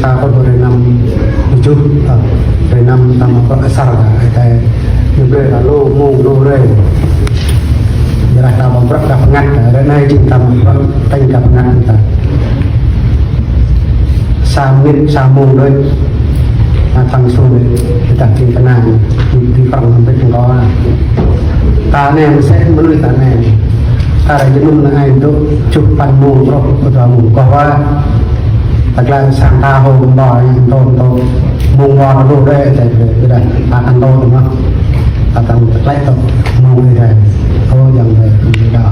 ta có rồi năm chút rồi năm ta mà có sao cả cái như vậy là lô mông lô đây giờ ta bằng rất là ngắt ở đây chúng ta bằng tay gặp ngắt ta sa mông đây thằng số này kita tinggal nang di perang sampai tengah tanah saya menurut tanah cara jenung nangai itu cukupan mung roh pada mung bahwa adalah sang tahu bahwa untuk mung warna roh deh sudah akan tahu semua akan terkait tu mung ini oh yang berbeda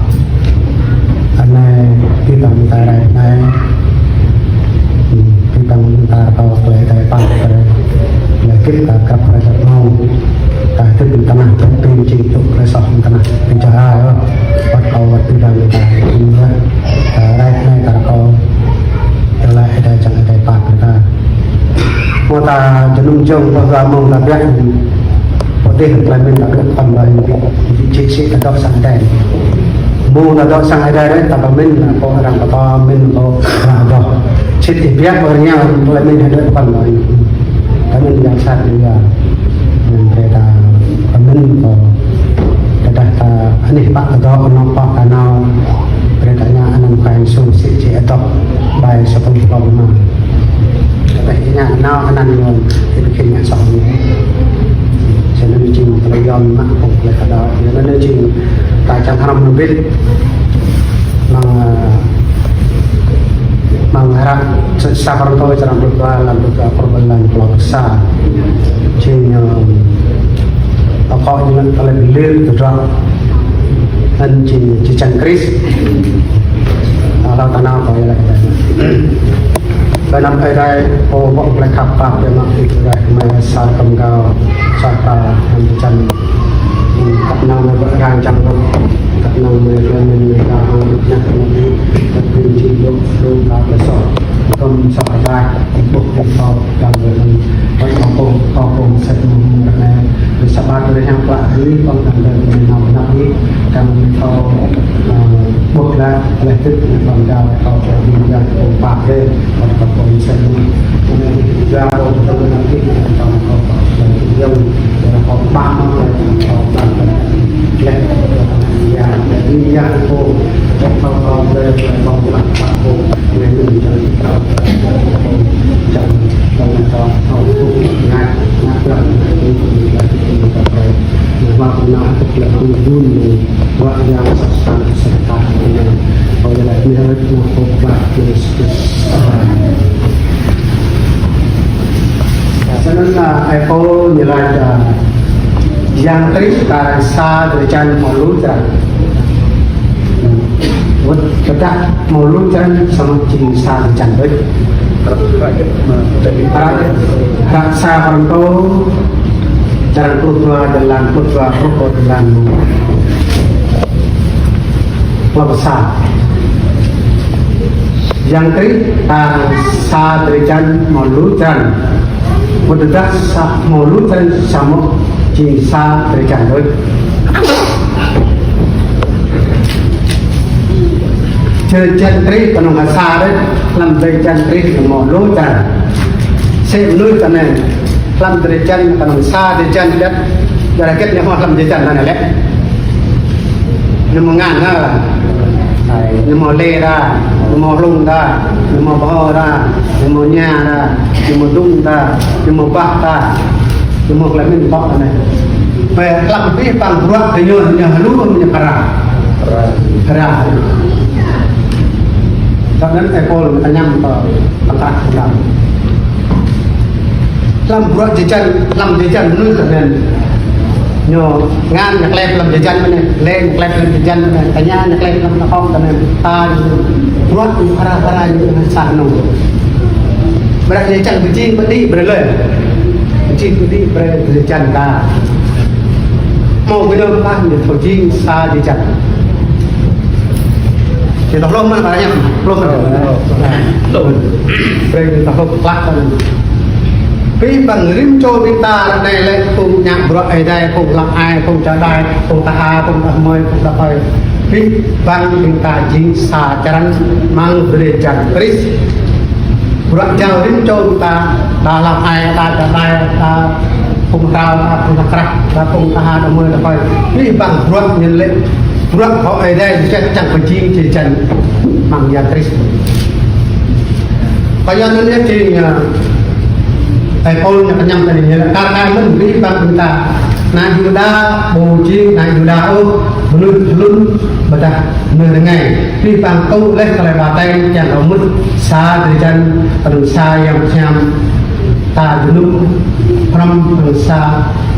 aneh kita minta aneh kita minta tahu kelihatan apa kita kapal mau itu di tanah penting itu resah di tanah penjara kau tidak kita ini naik kalau telah ada jangan ada pak kita mau ta jenung jong mau mau ta biết putih lại mình đã được phần lời chị sĩ đã đọc sang đây mua đã đọc sang đây đấy ta mình là có rằng có mình có là đó chị thì biết rồi nhau lại mình đã được phần lời kami yang saat juga kita pemen kita aneh pak atau nampak kanal beritanya anak kain susi atau baik seperti apa katanya kanal anak yang dibikinnya soalnya saya nanti cing terlihat mak pokoknya kada saya nanti cing kacang haram lebih mengharap sabar tahu cara berdoa perbulan keluar besar cina pokok dengan terlebih berdoa dan cicang keris kalau tanah apa ya lah kita karena ada pokok boleh kapak yang masih sudah mengasal kemgau serta yang cicang karena berancang karena mereka menjaga hidupnya tapi hidup sudah besar không sợ ra buộc để sau càng về mình có cùng sẽ này để sắp ba tới hàng quả dưới con càng về mình nằm đi càng sau buộc ra lại tức bằng dao sau sẽ đi ra cùng bạc lên còn cùng sẽ ra cùng trong cái năm tiếp còn có dâu có ba năm rồi có bằng lên và đi ra cô trong phòng về phòng mặt cô về mình trong trong hậu phụ ngài ngài lần thì là cái phải và nó thực là không vui mình và ra sẵn sàng sẽ tạo nên rồi lại như thế một cuộc bạc cho nên là iPhone như là yang tadi sekarang sa dari jangan mau lucar kita mau lucar sama ciri sa dari jangan raksa perantau jalan putra rokok dalam besar yang tadi sa dari jangan mau lucar Mudah mau lucar sama chỉ xa để trả lời chơi chân trí còn là xa đấy làm dây chân trí là một lối trả xem lối cho nên làm dây chân còn xa dây chân đất giờ là kết nếu họ làm dây chân là này đấy nhưng mà ngàn ra nhưng mà lê ra nhưng mà lung ra nhưng mà bò ra nhưng mà nhà ra nhưng mà đung ra nhưng mà bạc ra nhưng mà lại mình bọc này về làm cái bằng ruộng thì nhờ lúc không nhờ ra cho nên thầy cô là nhằm vào bằng cách làm ruộng chỉ chân làm chỉ chân nuôi cả nền nhờ ngang nhạc lép làm chỉ chân này lên nhạc lép làm chỉ chân này cả nhà nhạc lép làm nó không cả nền ta ruộng para như sàn nồng berarti chỉ chân kecil berarti berleh chỉ đi về chân ta mau cái đâu ăn để thổi chi xa đi chặt thì tao lông mà phải nhá lông mà về tao không lắc cái bằng rim cho bên ta này lại cùng nhạc rồi đây cùng làm ai cùng trả đài cùng ta cùng ta mời cùng ta phải cái bằng bên ta chính xa chắn mang về chặt Chris berat jauh ini coba ta dalam air ta phùng rau phùng khạc phùng hà đồng mưa là coi đi bằng berat nhân lệ berat họ ở đây chắc chẳng phải chi chỉ trần bằng nhà Chris bây giờ nó thì thầy Paul nhà cái nhầm này là ta mình đi bằng người ta na Yuda bồ chiên na Yuda ô luôn mà ta nửa ngày đi bằng câu lên cái bà tay chẳng có mất xa từ chân từ xa yang nhầm ta luôn from từ xa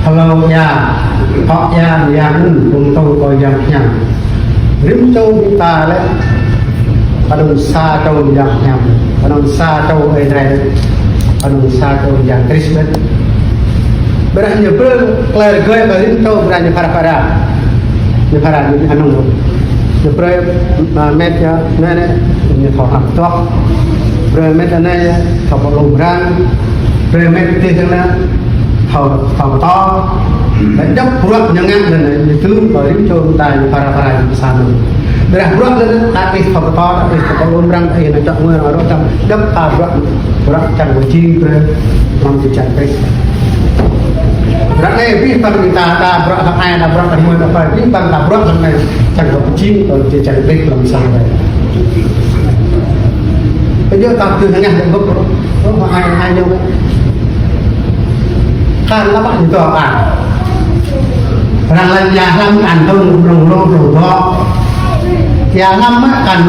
hello ya họ ya yang cùng tôi coi yang nhầm rim châu ta đấy từ xa châu yang nhầm từ xa châu ở đây từ xa châu yang Christmas berani berkeluarga baru tahu berani para ni anu ni per met ya nene ni thọ học toh per met này thọ lồng rang per met thì là thọ to dan jauh purak jangan dan itu baru tahu tanya para di sana berah purak dan tapi thọ to tapi thọ lồng rang thì nó chọn người ở đó trong đắp purak chẳng có chi per mong chỉ chẳng cái berat ni bintang kita ada berat sampai ada berat dari mana apa bintang tak berat sampai jangan kecil kalau dia cari baik belum sampai. Bây tak tu hanya dengan gop hai nhau kan lama itu apa? Orang lain yang lam kan tu rong yang lam kan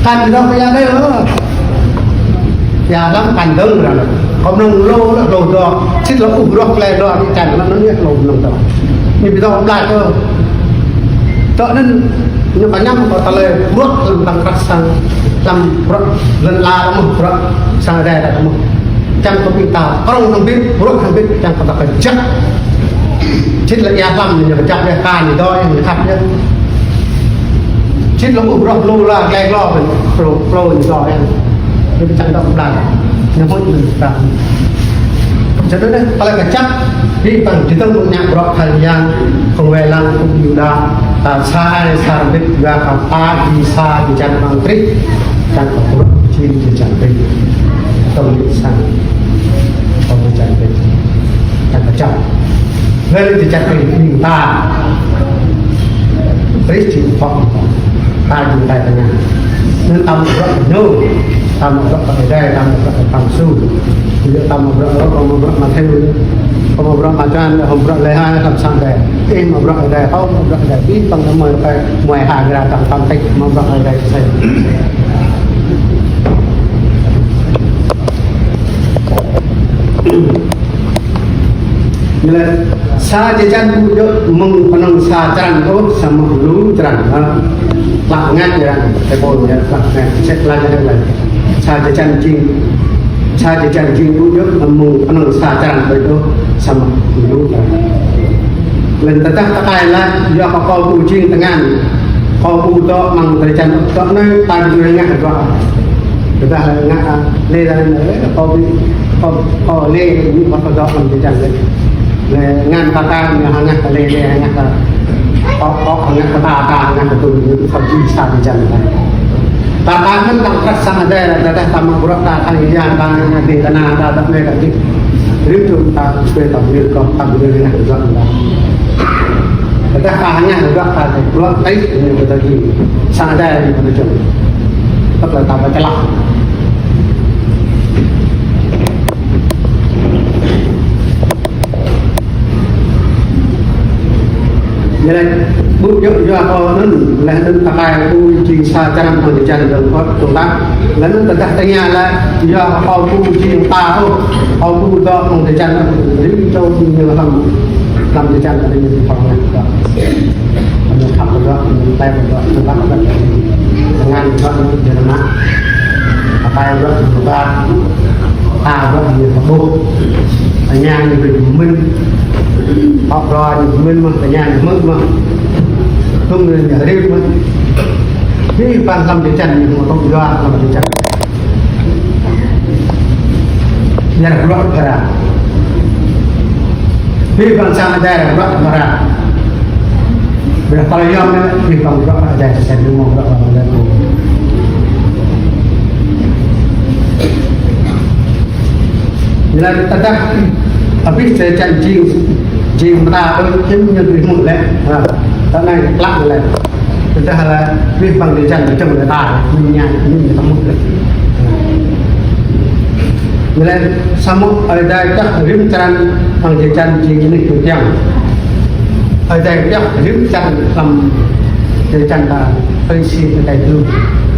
kan itu apa yang dia? Yang lam kan tu không nông lô là lô to chết là ủ róc lè đỏ đi chẳng nó biết lô nông to nhưng bây giờ ông lại cơ cho nên nhưng mà nhắm có ta lê bước lên bằng cách sang làm lên la đó một sang đây là một chẳng có bị tao không biết bước không biết chẳng có phải chắc chết là nhà làm thì phải chắc để can thì đôi người khắp nhá chết là ủ róc lô là cái lo mình pro thì giỏi nhưng chẳng động lại yang pun kita jadi kalau kecap di kita punya berat kalian pengwelang Yuda saya sarbit juga kata bisa dijaga mantri dan berat ciri dijaga tulisan dijaga dan kecap lalu dijaga minta Kristi phong ta juga tanya nên tâm berat nô tâm berat pada đây tâm berat palsu tidak tâm berat kalau berat macam kalau berat macam không berat leha làm sang đây em mà berat ở đây không berat ở đây biết bằng nó mời phải ngoài hàng ra tặng tâm tích mà berat ở đây sẽ Bila sa jajan bujuk mengpenang sa jalan tu sama dulu jalan laknat jalan tebol ya laknat cek lagi lagi sa jajan jing bujuk mengpenang sa jalan itu sama dulu jalan. Lain tetap takai lah dia kau bucing tengan kau budak mang terjajan tak ni tadi tu ingat apa? Kita ingat le dalam kau le ni apa dah mang terjajan. Ngan kata hangat le hangat hangat kata hangat betul itu bisa dijalankan. Takaman tak terasa ada sama berat kalian tangan di tanah ada mereka di rindu tak sepeda mobil kau tak boleh nak jalan. Kita hanya juga ada berat baik ini betul di sana ada di mana jalan. Tak tambah celak. Jadi bujuk juga kalau nun lalu pakai uji sajaran pengajaran dan tentang lalu tetap tanya lah juga kalau uji tahu kalau budak pengajaran ini tahu punya dalam pengajaran ada yang dipanggil juga ada hak juga mentai juga tentang dengan juga jenama apa yang juga tahu dia tahu hanya yang mình học rồi mình mà ở nhà mất mà không nên nhà đêm mà cái ban làm để chăn mà không do làm để chăn nhà được lót ra cái ban sang đây là lót ra bây giờ kalau yang cái ban lót ra sẽ đúng không lót ra đây Bila tetap habis saya janji mereka itu jadi mulai, karena kelak mulai. Kita halah biết bằng để dành cho người ta mình nhà mình người ta một đấy. Nên samo ở đây chắc rim chân bằng để chân chỉ cái này tuổi tiền. Ở đây chắc rim chân làm để chân là hơi xin ở đây luôn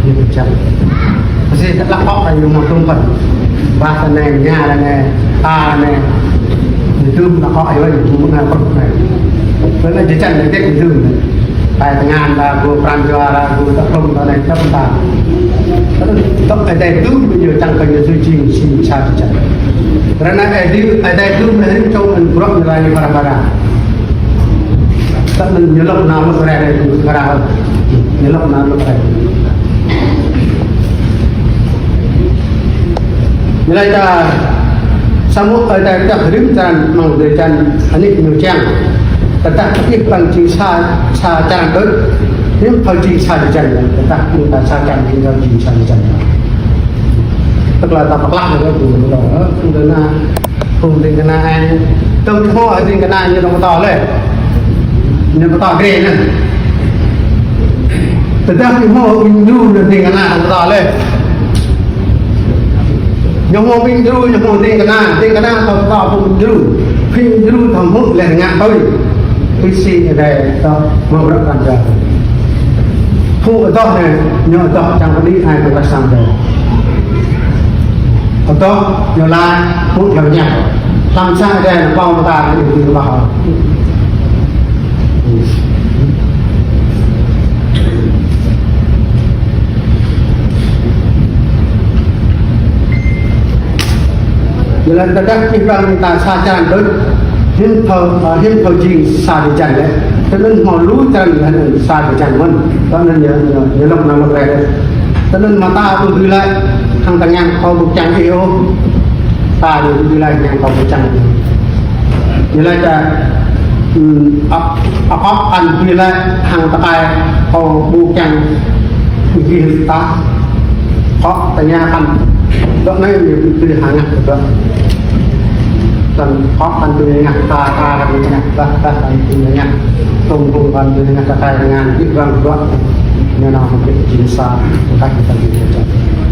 như tuổi chân. Vì thật là khó là nhiều một công phần ba cái này nhà là này ta này người thương là họ ấy vậy cũng là phần này. Với lại để chân để tết người thương này. Tại ngàn là vừa pran juara vừa tập trung vào này chấp ta tập ở đây cứ bây giờ chẳng cần duy trì xin sao thì chẳng karena ở đây cứ mấy trong mình pro như là như bara tập mình nhớ lúc nào mới ra đây bara nhớ lúc nào lúc này như là ta samo ở đây ta rim chân mong để chân anh ấy nhiều trang tetap bằng chỉ xa trang tới nếu phải chỉ xa chân tetap chúng ta xa chân thìเราchỉ xa chân tức là tập lắc được cái của đó không đến là không đến cái này trong kho ở trên cái này như nó to lên như nó to ghê nè tetap cái kho mình du được trên cái này nó to lên nhưng mà mình du nhưng mà trên cái này to không du khi du thầm hút là ngạn thôi cái gì ở đây đó mong rất quan trọng phụ ở đó này nhờ đó chẳng có đi ai cũng ta sang đây ở đó nhờ lại phụ nhờ nhạc làm sao đây là bao người ta để từ vào như là tất cả những người ta xa chán tới hiếm thầu gì xa để chẳng đấy cho nên họ lú chân là xa để chẳng hơn cho nên nhớ lúc nào lúc này đấy cho nên mà ta cũng gửi lại thằng thằng nhang có một chẳng yêu ta đều gửi lại nhang có một chẳng gửi lại là ấp ăn gửi lại thằng ta có một chẳng ghi ta có tại nhà ăn đó này nhiều từ hàng ngàn được dan khó từ ngàn ta dengan ta từ ngàn tung tung dengan kata dengan ikhram dua nên là một cái chính xác cách kita bicara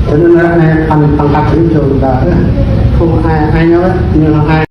cho nên là này ăn tăng cấp chúng tôi đã không ai nhớ nhưng là ai